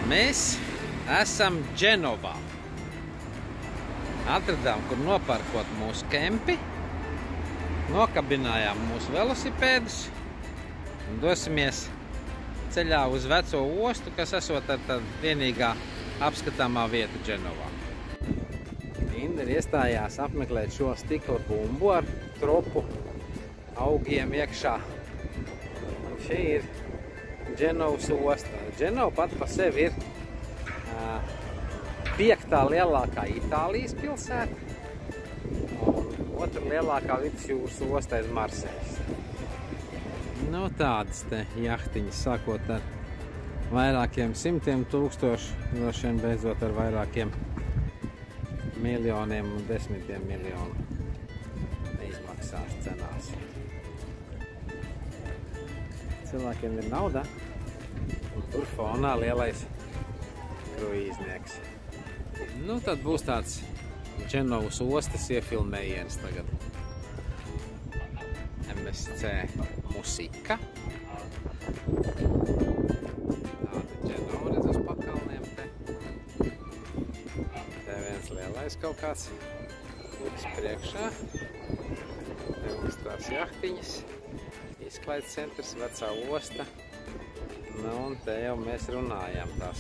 Mēs esam Dženovā. Atradām, kur noparkot mūsu kempi, nokabinājām mūsu velosipēdus un dosimies ceļā uz veco ostu, kas esot ar vienīgā apskatāmā vieta Dženovā. Indra iestājās apmeklēt šo stikla bumbu ar tropu augiem iekšā. Un šī ir Dženovas osta. Dženova pat pa sevi ir 5. lielākā Itālijas pilsēta un 2. lielākā vidusjūras osta aiz Marseļas. Nu, tādas te jahtiņas, sākot ar vairākiem simtiem tūkstošu, droši vien beidzot ar vairākiem miljoniem un desmitiem miljonu neizmaksās cenās. Cilvēkiem ir nauda, un tur fonā lielais kruīznieks. Nu, tad būs tāds Dženovas ostas iefilmējiens tagad. MSC musika. Tāda Dženova redz uz pakalniem te. Te viens lielais kaut kāds kuris priekšā. Te mums tās jahtiņas. Izklaides centrs, vecā osta. Nu, un te jau mēs runājam tās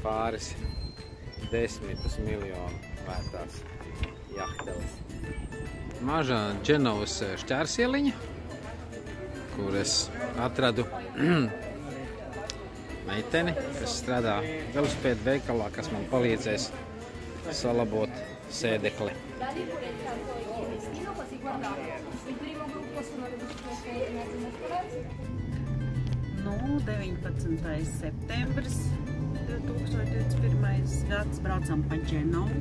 pāris desmitus miljonu vērtās jahteles. Mažā Dženovas šķērsieliņa, kur es atradu meiteni, kas strādā velosipēdu veikalā, kas man palīdzēs salabot sēdekli. Nu, 19. septembris 2021. gads, braucam pa Dženovu.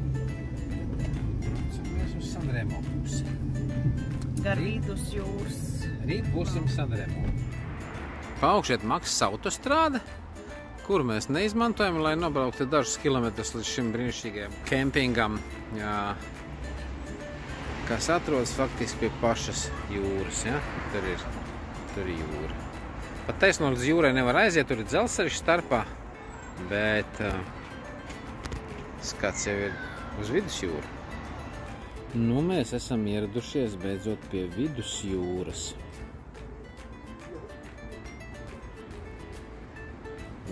Mēs uz Sanremo pusi. Gar vidusjūras. Rīt būsim Sanremo. Paaugšiet Maksas autostrāde, kuru mēs neizmantojam, lai nobrauktu dažus kilometrus līdz šim brīnišķīgajam kempingam, kas atrodas faktiski pie pašas jūras. Ja? Tur ir jūra. Pat taisnot līdz jūrai nevar aiziet, tur ir dzelzceļš starpā, bet skats jau ir uz vidusjūru. Nu, mēs esam ieradušies beidzot pie vidusjūras.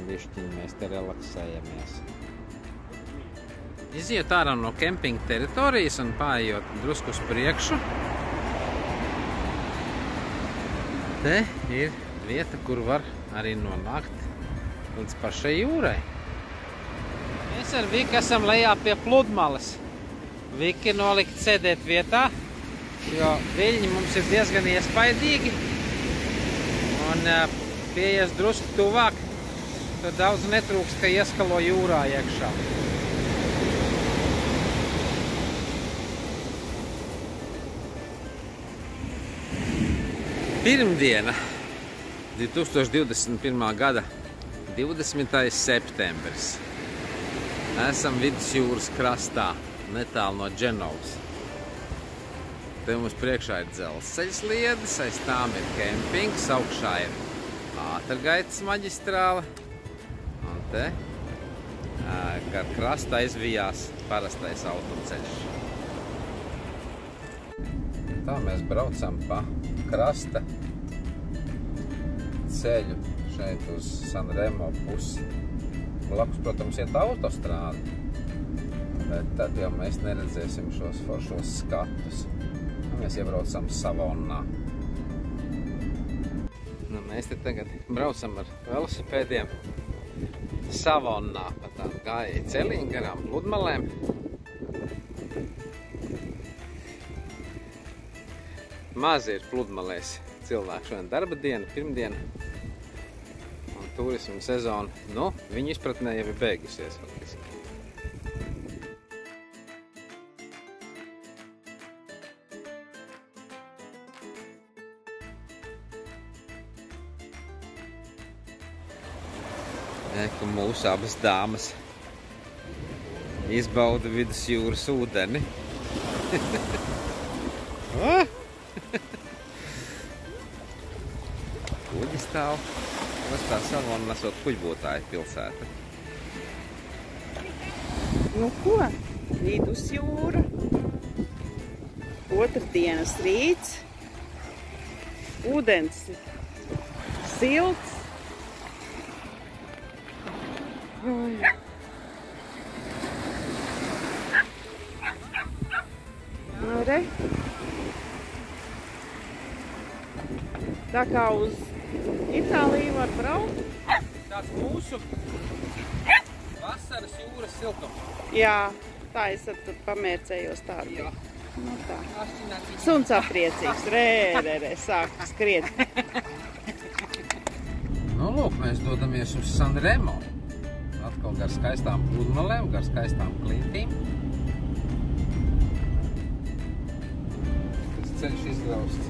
Bišķiņ mēs te relaksējamies. Iziet ārā no kempinga teritorijas un pārējot drusku uz priekšu. Te ir vieta, kur var arī nonākt līdz pašai jūrai. Mēs ar Viku esam lejā pie pludmales. Viki nolikt sēdēt vietā, jo viļņi mums ir diezgan iespaidīgi. Un pieies drusku tuvāk, tad daudz netrūks, ka ieskalo jūrā iekšā. Pirmdiena, 2021. gada 20. septembris. Esam vidusjūras krastā, netālu no Dženovas. Te mums priekšā ir dzelzceļa sliedes, aiz tām ir kempings, augšā ir ātrgaitas maģistrāle. Un te gar krastu aizvijās parastais autoceļš. Tā mēs braucam pa krasta ceļu šeit uz Sanremo pusi. Blakus, protams, iet autostrāde, bet tad jau mēs neredzēsim šos foršos skatus. Mēs iebraucam Savonnā. Nu, mēs te tagad braucam ar velosipēdiem Savonnā pa tādu gājēju celiņu garām pludmalēm. Maz ir pludmalēs cilvēku šodien darba diena, pirmdiena. Un turismu sezona, nu, viņu izpratnē jau ir beigusies faktiski. Ka mūsu abas dāmas izbauda vidusjūras ūdeni. Kuģi stāv. Ostā Savonna esot kuģbūtāja pilsēta. Nu ko? Vidusjūra. Otrdienas rīts. Ūdens silts. Nu, re. Tā kā uz Itāliju var braukt. Tāds mūsu vasaras jūras siltums. Jā, tā es tad pamērcējos tādu. Jā. Nu tā. Suns apriecīgs. Re, sāk skriet. Nu, lūk, mēs dodamies uz Sanremo. Atkal gar skaistām pludmalēm, gar skaistām klintīm. Tas ceļš izgrausts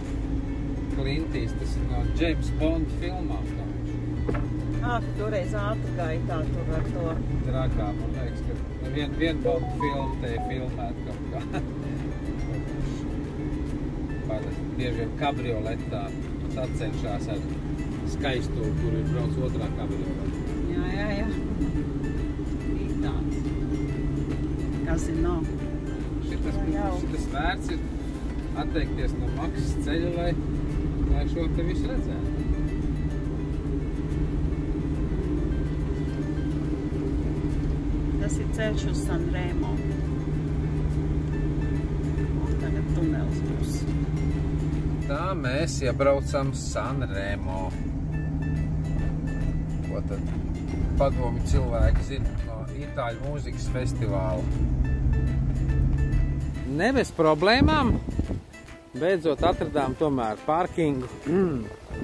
klintīs, tas ir no James Bond filmām. Toreiz ātri gāja tā tur ar to. Trakā, man liekas, ka vien Bond filmu te ir filmēt kaut kā. Parasti bieži vien kabrioletā sacenšās ar skaisto, kur ir brauc otrā kabrioleta. Jā. Ir tāds. Kazino. Šitas vērts ir atteikties no maksas ceļa, lai šo te visu redzētu. Tas ir ceļš uz Sanremo. Un tagad tunels būs. Tā mēs iebraucam Sanremo. Ko tad padomju cilvēki zina no Itāļu mūzikas festivāla? Ne bez problēmām. Beidzot atradām tomēr parkingu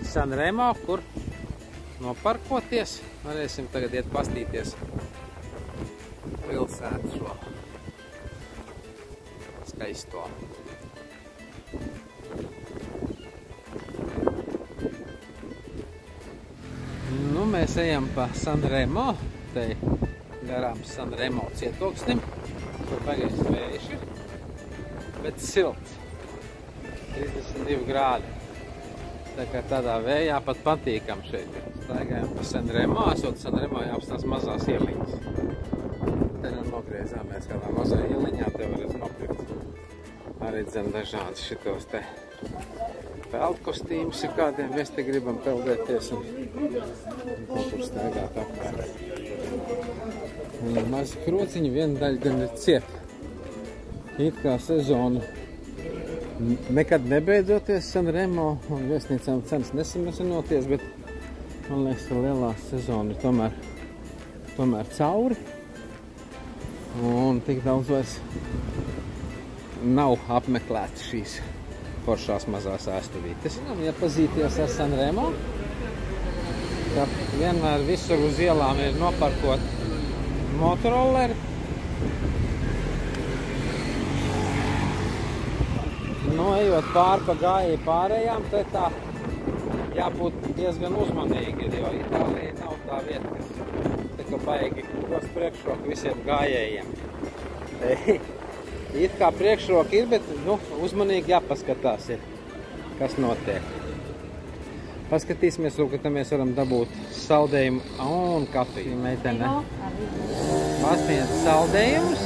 Sanremo, kur noparkoties. Varēsim tagad iet pastīties pilsētu šo skaisto. Nu, mēs ejam pa Sanremo, te garām Sanremo cietoksnim, kur baigais vējš ir, bet silts, 32 grādi. Tā kā tādā vējā pat patīkam šeit. Staigājam pa Sanremo, esot Sanremo jāapstās mazās ieliņas. Te nu nogriezāmies kādā mazā ieliņā, te varēs nopirkt arī dzen dažādi šitos te peldkostīmus, ir kādiem mēs te gribam peldēties un kaut kur staigāt apkārt. Mazi krociņi, viena daļa gan ir ciet. It kā sezona nekad nebeidzoties Sanremo un viesnīcām cenas nesamazinoties, bet man liekas, ka lielā sezona ir tomēr cauri. Un tik daudz vairs nav apmeklēts šīs foršās mazās ēstuvītes. Iepazīties ar Sanremo, ka vienmēr visur uz ielām ir noparkot motorolleri. Nu, ejot pāri pa gājēju pārējām, te tā jābūt diezgan uzmanīgi, jo Itālija nav tā vieta, kas te ka baigi dos priekšroku visiem gājējiem. It kā priekšroka ir, bet uzmanīgi jāpaskatās ir, kas notiek. Paskatīsimies, ka mēs varam dabūt saldējumu un kafiju. Meitene pasniedz saldējumus,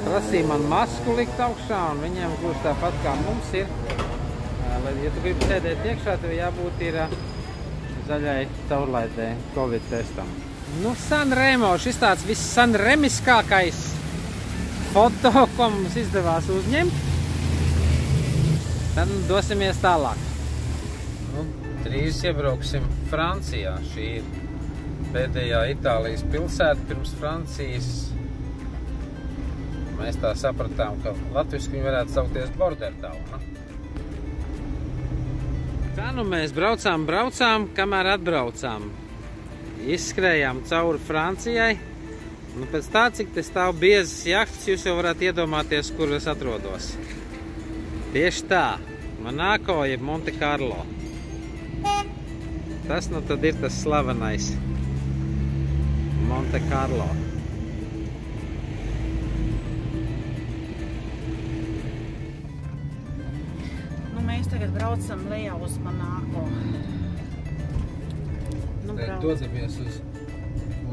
prasīja man masku likt augšā, un viņiem gluži tāpat kā mums ir. Ja tu gribi sēdēt iekšā, tev jābūt ir zaļai caurlaidē Covid testam. Nu, Sanremo, šis tāds viss sanremiskākais foto, ko mums izdevās uzņemt. Tad dosimies tālāk. Nu, drīz iebrauksim Francijā. Šī ir pēdējā Itālijas pilsēta pirms Francijas. Mēs tā sapratām, ka latviski viņi varētu saukties Bordertauna. Tā nu mēs braucām, kamēr atbraucām. Izskrējām cauri Francijai. Nu, pēc tā, cik te stāv biezas jahtas, jūs jau varat iedomāties, kur es atrodos. Tieši tā, Monaco jeb Monte Carlo. Tas nu tad ir tas slavenais Monte Carlo. Mēs tagad braucam lejā uz Monaco. Dodamies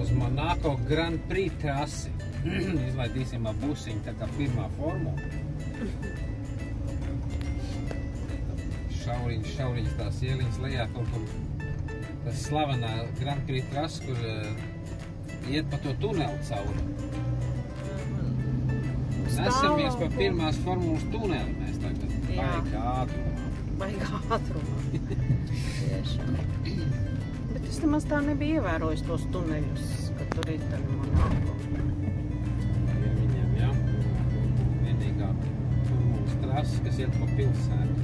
uz Monaco Grand Prix trasi. Izlaidīsim ar busiņu tā kā pirmā formula. Šauriņas tās ieliņas lejā kaut kur tas slavenā Grand Prix trasi, kur iet pa to tuneli cauri. Nesamies pa pirmās formulas tuneli mēs tagad. Baigā ātrumā. Tiešām. Bet es nemaz tā nebija ievērojis tos tuneļus, kad tur ir tad Monaco. Viņiem, jā. Vienīgā formulas trasi, kas iet pa pilsētu.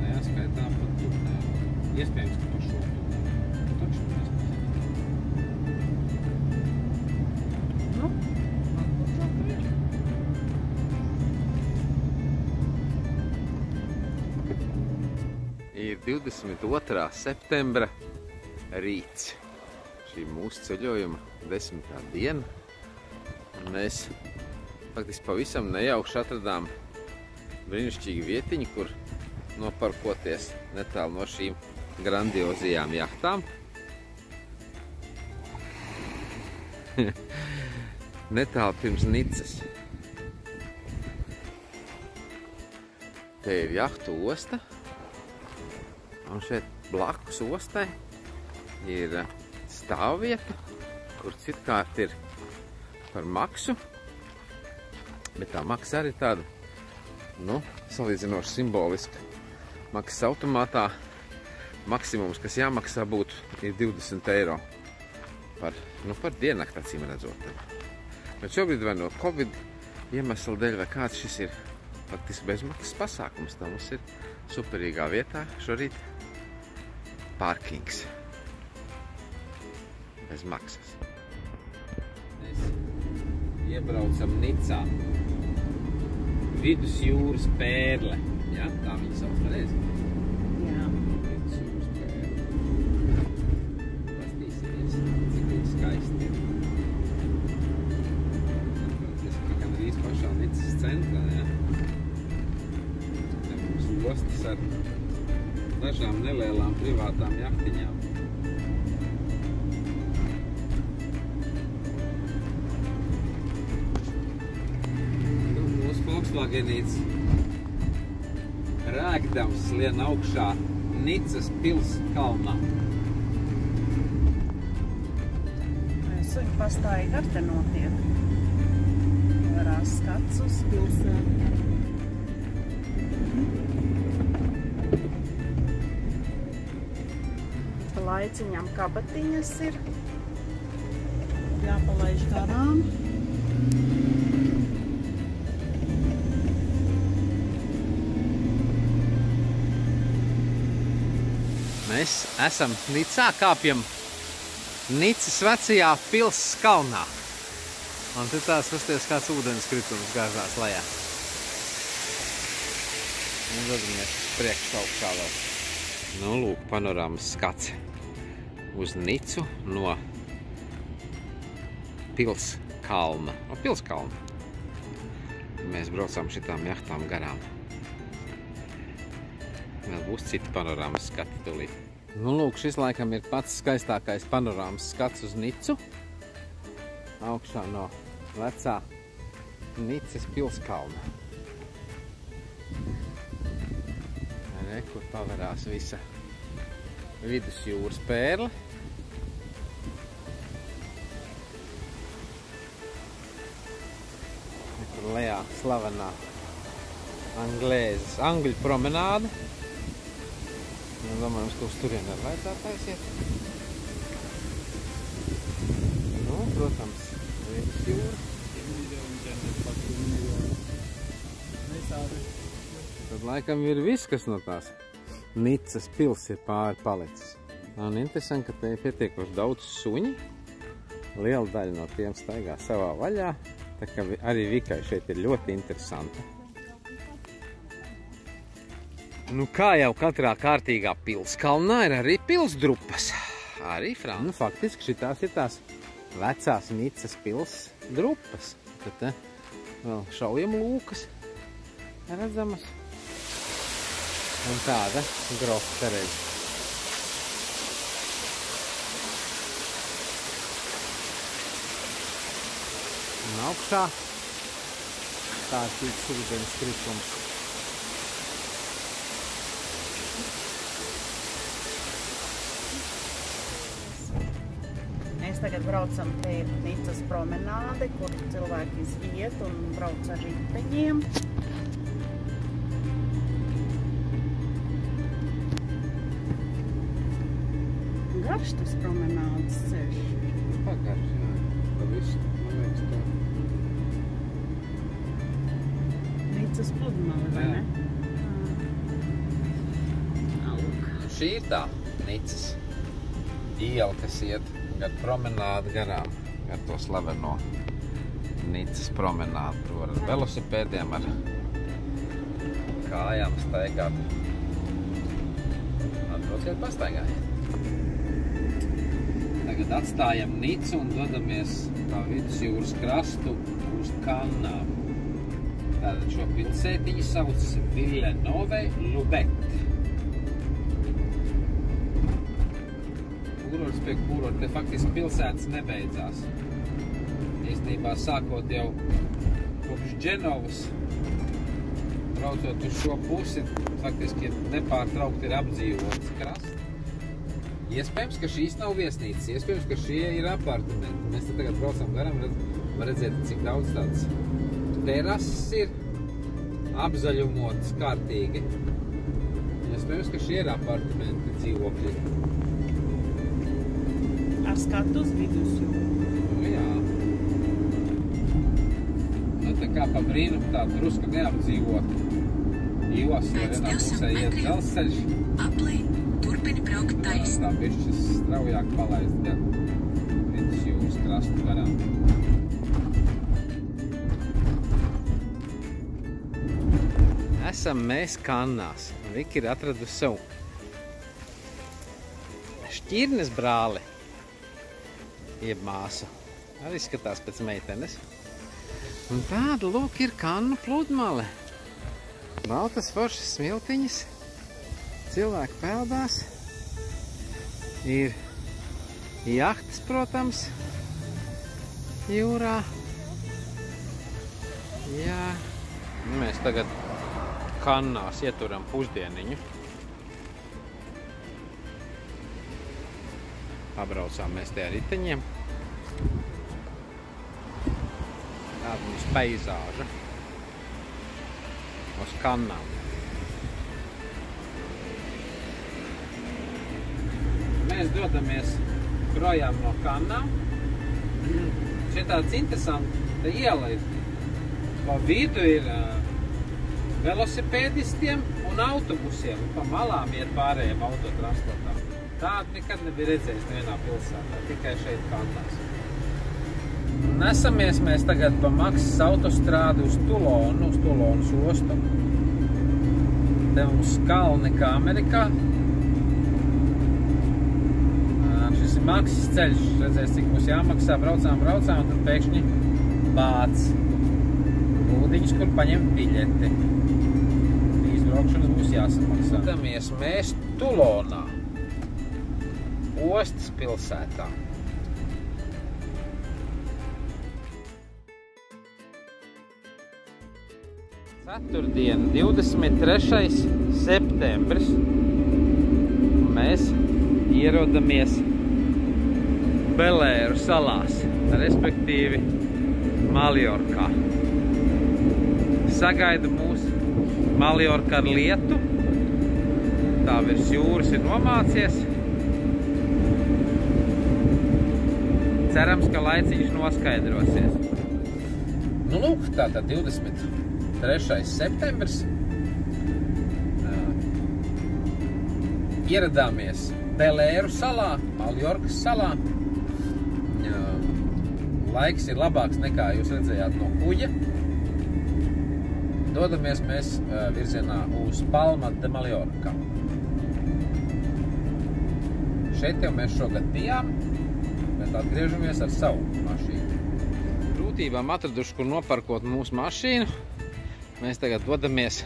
Jāskaitā pa tuneli. Iespējams, ka pa šo tuneli. Taču mēs ir 22. septembra rīts. Šī mūsu ceļojuma 10. diena. Un mēs faktiski pavisam nejauši atradām brīnišķīgu vietiņu, kur noparkoties netālu no šīm grandiozajām jahtām. Netālu pirms Nicas. Te ir jahtu osta. Un šeit blakus ostai ir stāvvieta, kur citkārt ir par maksu. Bet tā maksa arī tāda, salīdzinoši simboliska. Maksas automātā maksimums, kas jāmaksā būtu, ir 20 eiro par diennakti, acīm redzot. Bet šobrīd vai no Covid iemesla dēļ, vai kāds šis ir faktiski bezmaksas pasākums, tā mums ir superīgā vietā šorīt parkings. Bez maksas. Mēs iebraucam Nicā. Vidusjūras pērle. Ja? Tā viņa sauc pareizi? Jā. Vidusjūras pērle. Pastīsimies, cik viņa skaisti ir. Tas ir gandrīz pašā Nicas centrā, ja? Te mums ostas ar dažām nelielām privātām jahtiņām. Mūsu Volkswagenīts rēgdams lien augšā Nicas pils kalnā. Suņu pastāīgi ar te notiek. Varās skats uz pilsētu. Laiciņām kabatiņas ir jāpalaiž garām. Mēs esam Nicā, kāpjam Nicas vecajā pils kalnā. Un te tās pasties kāds ūdenskritums gāzās lejā. Un dodamies priekš augšā vēl. Lūk, panorāmas skats uz Nicu no pils kalna. No pils kalna. Mēs braucam šitām jahtām garām. Vēl būs citi panorāmas skati tūlīt. Lūk, šis laikam ir pats skaistākais panorāmas skats uz Nicu. Augšā no vecā Nicas pils kalna. Kur paverās visa vidusjūras pērle. Tur lejā slavenā angļu promenāde. Domājams, ka uz turieni ar vajadzētu aiziet. Protams, vidusjūra. Tad laikam ir viss, kas no tās Nicas pils ir pāri palicis. Un interesanti, ka te ir pietiekoši daudz suņi. Liela daļa no tiem staigā savā vaļā. Tā kā arī Vikai šeit ir ļoti interesanta. Kā jau katrā kārtīgā pilskalnā ir arī pilsdrupas. Arī faktiski šitās ir tās vecās Nicas pils drupas. Tad te vēl šaujam lūkas redzamas. Un tāda grofta redz. Un augšā kārtīgs ūdens kritums. Mēs tagad braucam, te ir Nicas promenāde, kur cilvēki iet un brauc ar riteņiem. Garš tas promenādes ceļš. Pagarš, jā. Pa visu, man liekas, to. Nicas pludmale, vai ne? Šī ir tā Nicas iela, kas iet gar promenādi garām, gar to slaveno Nicas promenādi. Tur var ar velosipēdiem, ar kājām staigāt. Atbrauciet, pastaigājiet. Tagad atstājam Nicu un dodamies pa vidusjūras krastu uz Kannām. Tātad šo pilsētiņu sauc Villeneuve-Loubet. Kūrorts pie kūrorta, te faktiski pilsētas nebeidzās. Īstenībā sākot jau kopš Dženovas, braucot uz šo pusi, faktiski nepārtraukti ir apdzīvots krasts. Iespējams, ka šīs nav viesnīcas, iespējams, ka šie ir apartamenti. Mēs te tagad braucam garām, var redzēt, cik daudz tāds terases ir, apzaļumotas kārtīgi. Iespējams, ka šie ir apartamenti, dzīvokļi. Ar skatu uz vidusjūru. Nu jā. Nu tā kā pa brīnumu tā drusku neapdzīvot josla, vienā pusē iet dzelzceļš. Turpini braukt taisni. Tā bišķis straujāk palaist gan vidusjūras krastu garām. Esam mēs Kannās. Viki ir atradusi sev šķirnes brāli, jeb māsu. Arī skatās pēc meitenes. Un tāda, lūk, ir Kannu pludmale. Baltas foršas smiltiņas. Cilvēki peldās, ir jahtas, protams, jūrā. Jā, mēs tagad Kannās ieturam pusdieniņu. Pabraucām mēs te ar riteņiem. Tāda mums peizāža uz Kannām. Mēs dodamies projām no Kannām. Šeit tāds interesanta iela ir. Pa vidu ir velosipēdistiem un autobusiem. Pa malām iet pārējiem autotransportām. Tādu nekad nebija redzējis nevienā pilsētā, tikai šeit Kannās. Nesamies mēs tagad pa Maksas autostrādu uz Tulonu, uz Tulonas ostu. Te mums kalni kā Amerikā. Maksas ceļš, redzēs, cik mums jāmaksā, braucām, un tur pēkšņi bāc būdiņus, kur paņemt biļeti. Izbraukšanas būs jāsamaksā. Dodamies mēs Tulonā, ostas pilsētā. Ceturtdien, 23. septembris. Mēs ierodamies Belēru salās, respektīvi Maljorkā. Sagaida mūs Maljorka ar lietu. Tā virs jūras ir nomācies. Cerams, ka laiciņš noskaidrosies. Nu, lūk, tātad 23. septembris. Ieradāmies Belēru salā, Maljorkas salā. Laiks ir labāks nekā jūs redzējāt no kuģa. Dodamies mēs virzienā uz Palma de Mallorca. Šeit jau mēs šogad bijām, bet atgriežamies ar savu mašīnu. Grūtībām atraduši, kur noparkot mūsu mašīnu. Mēs tagad dodamies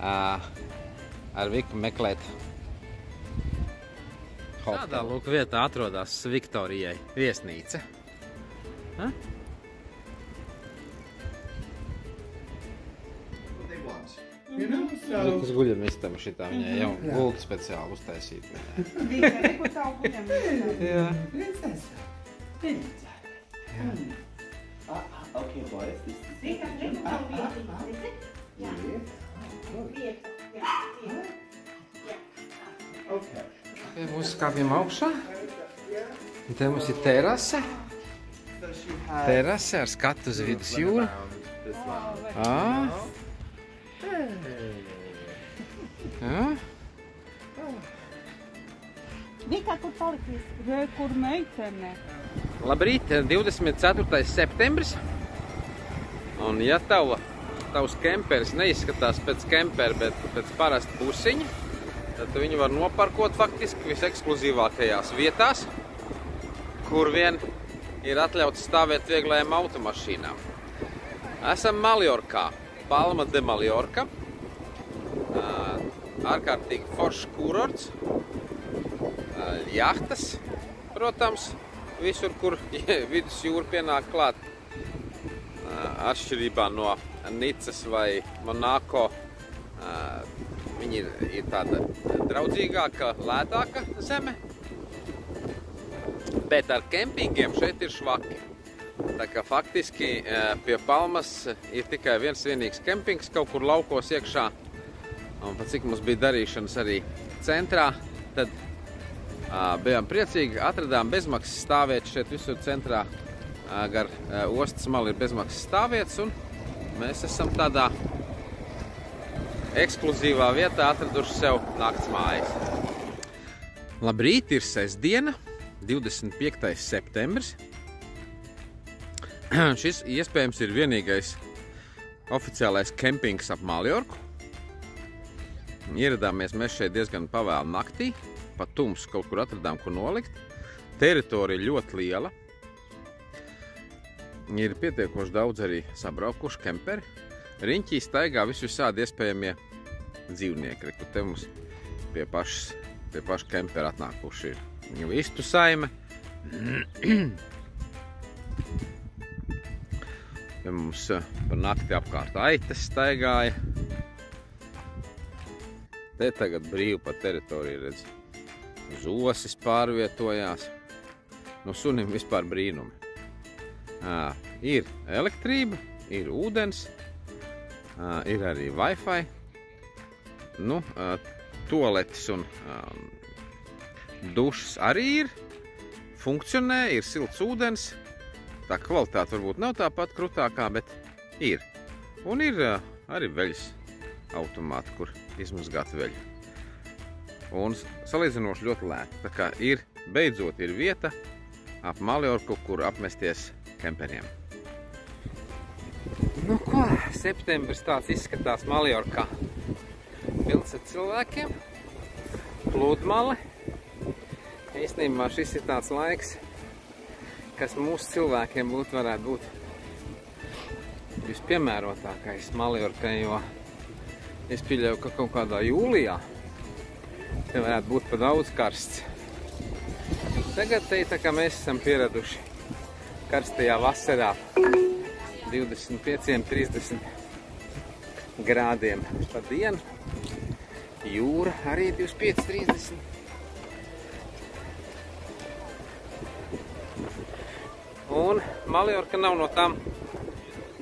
ar Viku meklēt hotelu. Tādā lūk vietā atrodas Viktorijai viesnīca. Tas guļamistama šitā viņai jau gultu speciāli uztaisīt. Jā. Mums skāpjam augšā. Un te mums ir terase. Terase ar skatu uz vidusjūru. Vika, kur palikies? Vai kur meitene? Labrīt, 24. septembris. Un ja tavs kemperis neizskatās pēc kempera, bet pēc parasta busiņa, tad tu viņu var noparkot faktiski visekskluzīvākajās vietās, kur vien ir atļauts stāvēt vieglajām automašīnām. Esam Maljorkā, Palma de Maljorka. Ārkārtīgi foršs kurorts. Jahtas, protams, visur, kur vidusjūra pienāk klāt. Atšķirībā no Nicas vai Monako, viņi ir tāda draudzīgāka, lētāka zeme. Bet ar kempingiem šeit ir švaki. Tā kā faktiski pie Palmas ir tikai viens vienīgs kempings kaut kur laukos iekšā. Un pat cik mums bija darīšanas arī centrā, tad bijām priecīgi, atradām bezmaksas stāvvietas šeit visur centrā. Gar ostas malu ir bezmaksas stāvvietas, un mēs esam tādā ekskluzīvā vietā atraduši sev nakts mājas. Labrīt, ir sestdiena, 25. septembris. Šis iespējams ir vienīgais oficiālais kempings ap Maljorku. Ieradāmies mēs šeit diezgan pavēlu naktī, pa tumsu kaut kur atradām, kur nolikt. Teritorija ļoti liela. Ir pietiekoši daudz arī sabraukuši kemperi. Riņķī staigā visādi iespējamie dzīvnieki, kur te mums pie paša kempera atnākuši ir. Viņu vistu saime. Ja mums par nakti apkārt aitas staigāja. Te tagad brīvi pa teritoriju redz. Zosis pārvietojās. Nu, sunim vispār brīnumi. Ir elektrība, ir ūdens, ir arī Wi-Fi. Nu, toaletes un dušas arī ir. Funkcionē, ir silts ūdens. Tā kvalitāte varbūt nav tāpat krutākā, bet ir. Un ir arī veļas automāti, kur izmazgāt veļu. Un salīdzinoši ļoti lēti. Tā kā beidzot ir vieta ap Maljorku, kur apmesties kemperiem. Nu ko, septembris tāds izskatās Maljorkā. Pilns ar cilvēkiem, pludmale. Īstenībā šis ir tāds laiks, kas mūsu cilvēkiem varētu būt vispiemērotākais Maljorkai, jo es pieļauju, ka kaut kādā jūlijā te varētu būt pa daudz karsts. Tagad te tā kā mēs esam pieraduši karstajā vasarā 25–30 grādiem pa dienu. Jūra arī 25–30. Un Maljorka nav no tām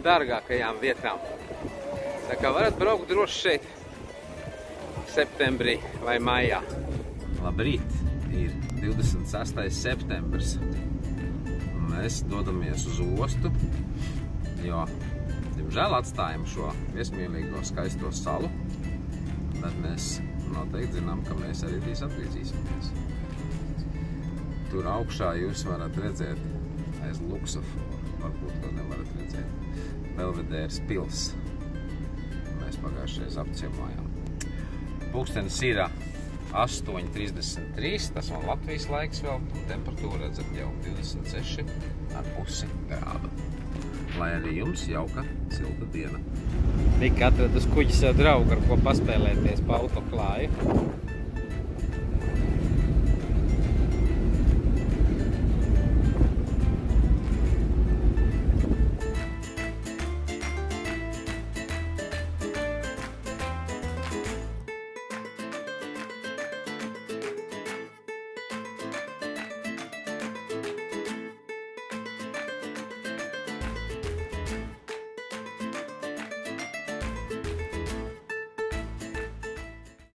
dārgākajām vietām. Tā kā varat braukt droši šeit septembrī vai maijā. Labrīt, ir 26. septembris. Mēs dodamies uz ostu, jo, diemžēl, atstājam šo viesmīlīgo skaisto salu, bet mēs noteikti zinām, ka mēs arī drīz atgriezīsimies. Tur augšā jūs varat redzēt aiz luksoforu, varbūt to nevarat redzēt, Belvedēras pils. Mēs pagājušreiz apciemojām. Pulkstenis ir 8:33, tas man Latvijas laiks vēl, un temperatūra redzat jau 26,5 grādu. Lai arī jums jauka, silta diena. Vika atrada uz kuģi sev draugu, ar ko paspēlēties pa autoklāju.